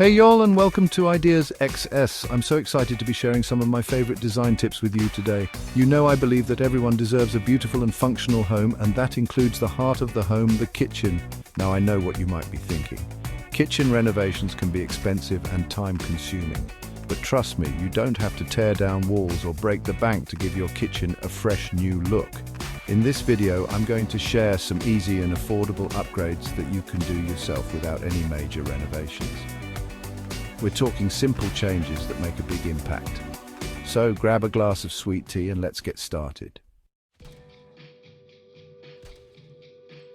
Hey y'all, and welcome to Ideas XS. I'm so excited to be sharing some of my favorite design tips with you today. You know I believe that everyone deserves a beautiful and functional home, and that includes the heart of the home, the kitchen. Now I know what you might be thinking. Kitchen renovations can be expensive and time-consuming. But trust me, you don't have to tear down walls or break the bank to give your kitchen a fresh new look. In this video, I'm going to share some easy and affordable upgrades that you can do yourself without any major renovations. We're talking simple changes that make a big impact. So grab a glass of sweet tea and let's get started.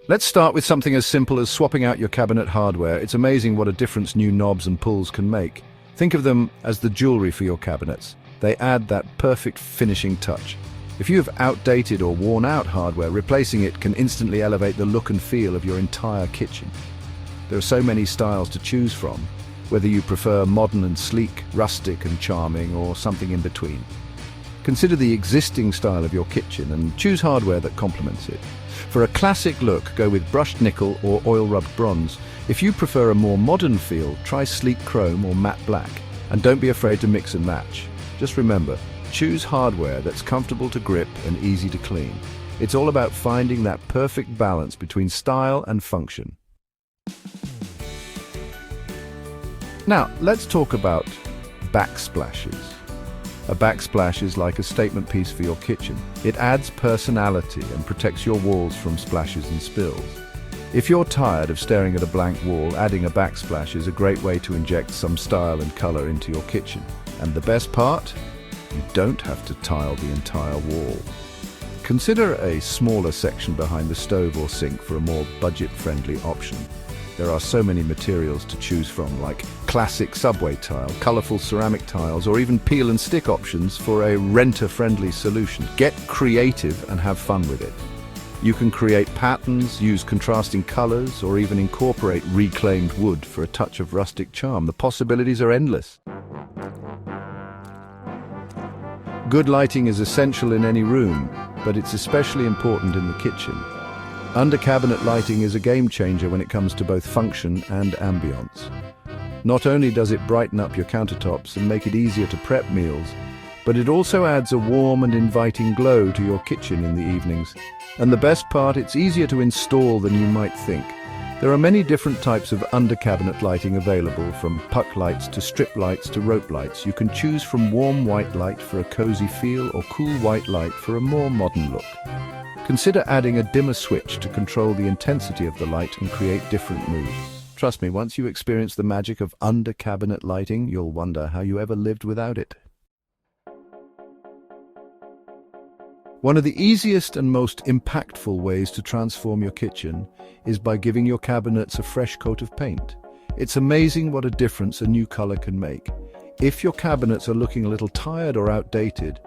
Let's start with something as simple as swapping out your cabinet hardware. It's amazing what a difference new knobs and pulls can make. Think of them as the jewelry for your cabinets. They add that perfect finishing touch. If you have outdated or worn out hardware, replacing it can instantly elevate the look and feel of your entire kitchen. There are so many styles to choose from, whether you prefer modern and sleek, rustic and charming, or something in between. Consider the existing style of your kitchen and choose hardware that complements it. For a classic look, go with brushed nickel or oil-rubbed bronze. If you prefer a more modern feel, try sleek chrome or matte black. And don't be afraid to mix and match. Just remember, choose hardware that's comfortable to grip and easy to clean. It's all about finding that perfect balance between style and function. Now, let's talk about backsplashes. A backsplash is like a statement piece for your kitchen. It adds personality and protects your walls from splashes and spills. If you're tired of staring at a blank wall, adding a backsplash is a great way to inject some style and color into your kitchen. And the best part? You don't have to tile the entire wall. Consider a smaller section behind the stove or sink for a more budget-friendly option. There are so many materials to choose from, like classic subway tile, colorful ceramic tiles, or even peel and stick options for a renter-friendly solution. Get creative and have fun with it. You can create patterns, use contrasting colors, or even incorporate reclaimed wood for a touch of rustic charm. The possibilities are endless. Good lighting is essential in any room, but it's especially important in the kitchen. Under-cabinet lighting is a game-changer when it comes to both function and ambience. Not only does it brighten up your countertops and make it easier to prep meals, but it also adds a warm and inviting glow to your kitchen in the evenings. And the best part, it's easier to install than you might think. There are many different types of under-cabinet lighting available, from puck lights to strip lights to rope lights. You can choose from warm white light for a cozy feel or cool white light for a more modern look. Consider adding a dimmer switch to control the intensity of the light and create different moods. Trust me, once you experience the magic of under-cabinet lighting, you'll wonder how you ever lived without it. One of the easiest and most impactful ways to transform your kitchen is by giving your cabinets a fresh coat of paint. It's amazing what a difference a new color can make. If your cabinets are looking a little tired or outdated,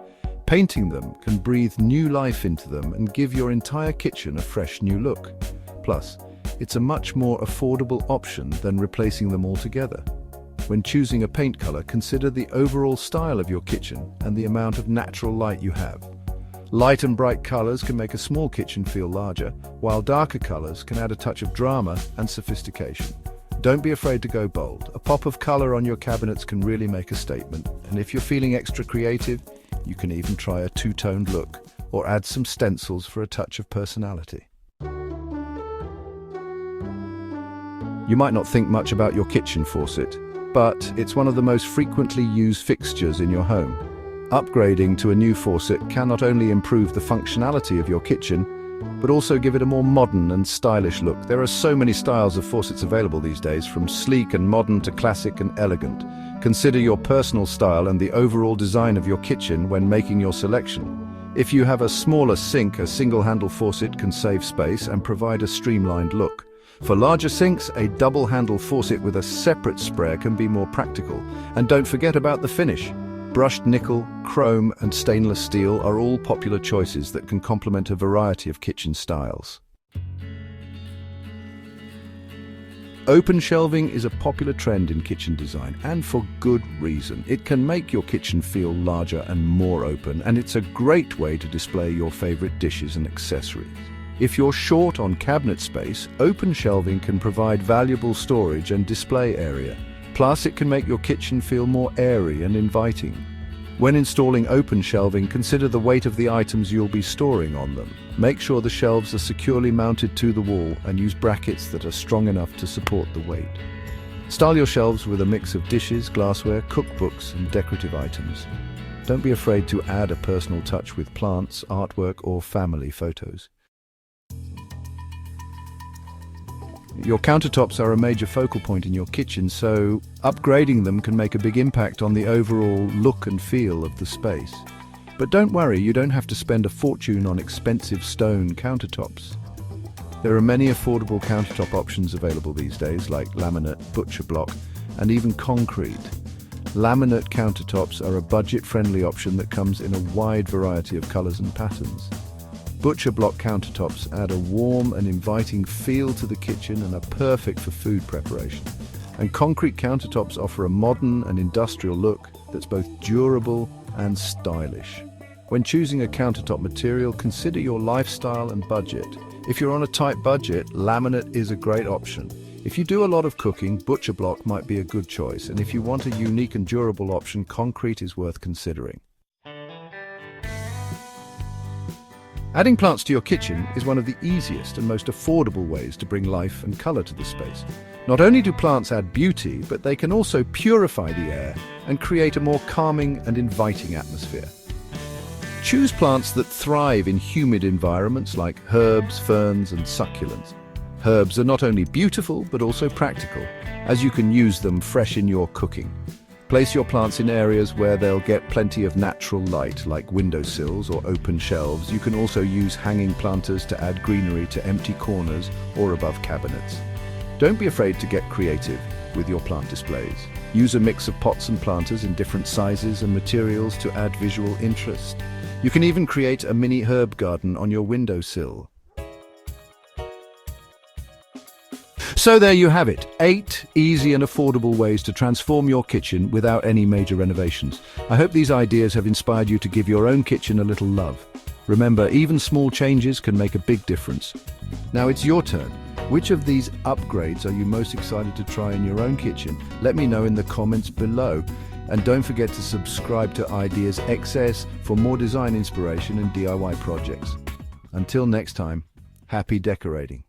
painting them can breathe new life into them and give your entire kitchen a fresh new look. Plus, it's a much more affordable option than replacing them altogether. When choosing a paint color, consider the overall style of your kitchen and the amount of natural light you have. Light and bright colors can make a small kitchen feel larger, while darker colors can add a touch of drama and sophistication. Don't be afraid to go bold. A pop of color on your cabinets can really make a statement, and if you're feeling extra creative, you can even try a two-toned look or add some stencils for a touch of personality. You might not think much about your kitchen faucet, but it's one of the most frequently used fixtures in your home. Upgrading to a new faucet can not only improve the functionality of your kitchen, but also give it a more modern and stylish look. There are so many styles of faucets available these days, from sleek and modern to classic and elegant. Consider your personal style and the overall design of your kitchen when making your selection. If you have a smaller sink, a single-handle faucet can save space and provide a streamlined look. For larger sinks, a double-handle faucet with a separate sprayer can be more practical. And don't forget about the finish. Brushed nickel, chrome, and stainless steel are all popular choices that can complement a variety of kitchen styles. Open shelving is a popular trend in kitchen design, and for good reason. It can make your kitchen feel larger and more open, and it's a great way to display your favorite dishes and accessories. If you're short on cabinet space, open shelving can provide valuable storage and display area. Plus, it can make your kitchen feel more airy and inviting. When installing open shelving, consider the weight of the items you'll be storing on them. Make sure the shelves are securely mounted to the wall and use brackets that are strong enough to support the weight. Style your shelves with a mix of dishes, glassware, cookbooks, and decorative items. Don't be afraid to add a personal touch with plants, artwork, or family photos. Your countertops are a major focal point in your kitchen, so upgrading them can make a big impact on the overall look and feel of the space. But don't worry, you don't have to spend a fortune on expensive stone countertops. There are many affordable countertop options available these days, like laminate, butcher block, and even concrete. Laminate countertops are a budget-friendly option that comes in a wide variety of colors and patterns. Butcher block countertops add a warm and inviting feel to the kitchen and are perfect for food preparation. And concrete countertops offer a modern and industrial look that's both durable and stylish. When choosing a countertop material, consider your lifestyle and budget. If you're on a tight budget, laminate is a great option. If you do a lot of cooking, butcher block might be a good choice. And if you want a unique and durable option, concrete is worth considering. Adding plants to your kitchen is one of the easiest and most affordable ways to bring life and color to the space. Not only do plants add beauty, but they can also purify the air and create a more calming and inviting atmosphere. Choose plants that thrive in humid environments like herbs, ferns, and succulents. Herbs are not only beautiful, but also practical, as you can use them fresh in your cooking. Place your plants in areas where they'll get plenty of natural light, like windowsills or open shelves. You can also use hanging planters to add greenery to empty corners or above cabinets. Don't be afraid to get creative with your plant displays. Use a mix of pots and planters in different sizes and materials to add visual interest. You can even create a mini herb garden on your windowsill. So there you have it, 8 easy and affordable ways to transform your kitchen without any major renovations. I hope these ideas have inspired you to give your own kitchen a little love. Remember, even small changes can make a big difference. Now it's your turn. Which of these upgrades are you most excited to try in your own kitchen? Let me know in the comments below. And don't forget to subscribe to Ideas XS for more design inspiration and DIY projects. Until next time, happy decorating.